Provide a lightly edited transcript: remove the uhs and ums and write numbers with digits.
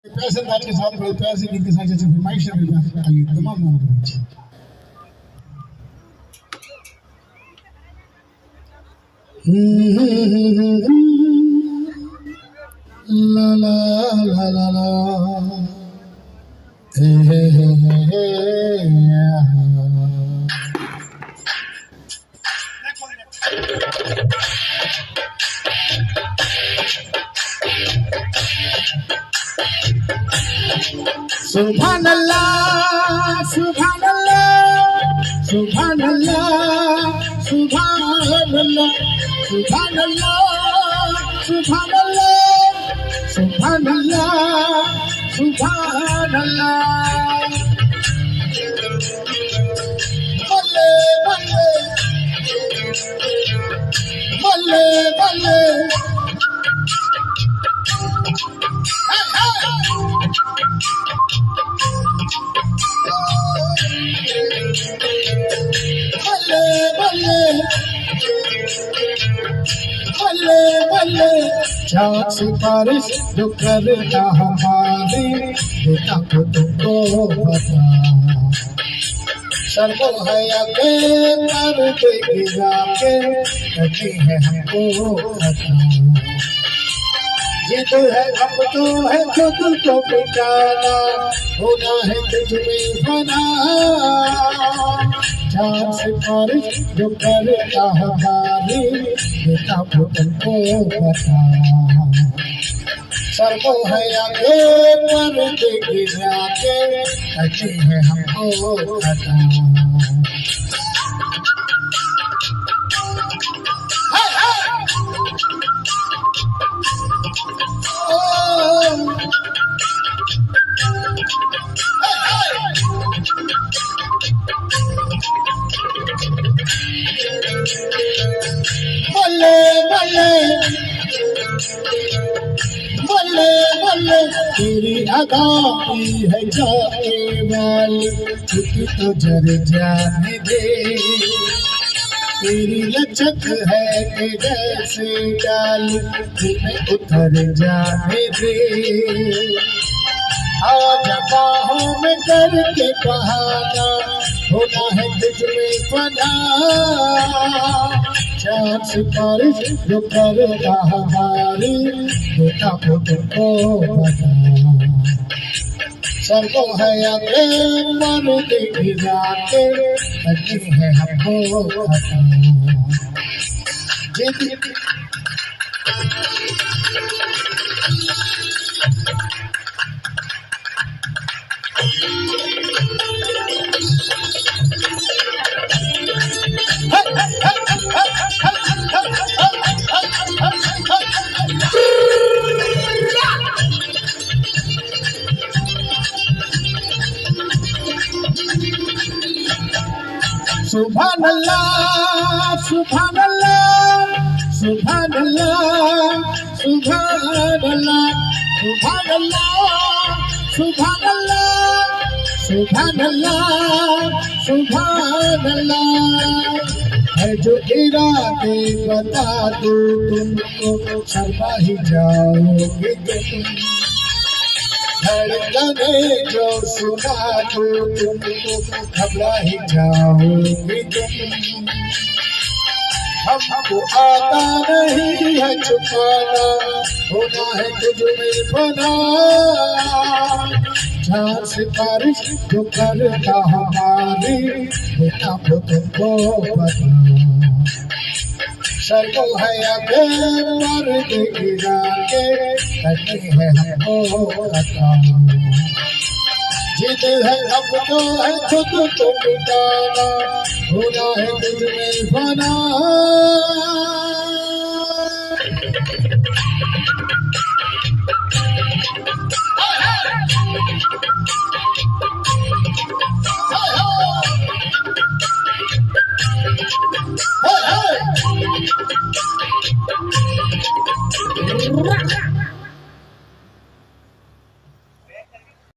पैसे दाल के साथ बड़े प्यार से गीत के साथ जैसे फरमाइश है मेरे पास आइए तमाम गानों के ला ला ला ला ला हे सुभान अल्लाह सुभान अल्लाह सुभान अल्लाह सुभान अल्लाह सुभान अल्लाह सुभान अल्लाह सुभान अल्लाह सुभान अल्लाह बल्ले बल्ले बल्ले बल्ले बल्ले बल्ले चाँद सितारिश जो करता हमारी बेटा को तुमको बता सर को है आगे पर गिरा के कभी है हमको बता जिद है अब तो है खुद को बिठाना होना है तुझ में बना चाँद सितारिश जो करता हमारी बेटा को तुमको बता सर को है आगे पर गिरा के कभी है हमको बता बल्ले बल्ले बल्ले बल्ले तेरी अदाई है जाने वाली क्योंकि तो जर जाने दे तेरी लचक है कि जैसे डाली तुम्हें उतर जाने दे आज बाहों में करके बहाना होना है तुझ में पना चाँद सितारिश जो करता हमारी बेटा को तुमको बता सर को है आगे मन गिरा के कभी है हमको बता सुभान अल्लाह सुभान अल्लाह सुभान अल्लाह सुभान अल्लाह सुभान अल्लाह सुभान अल्लाह सुभान अल्लाह सुभान अल्लाह है जो इरादे बता दो तुमको शर्मा ही जाओगे तुम धड़कने जो सुना दो तुमको घबरा ही जाओगे तुम हमको आता नहीं है छुपाना होना है तुझ में बना चाँद सितारिश जो करता हमारी बेटा को तुमको बता सर को है आगे पर गिरा के कभी है हमको बता जिद है अब तो है खुद को मिटाना होना है तुझ में बना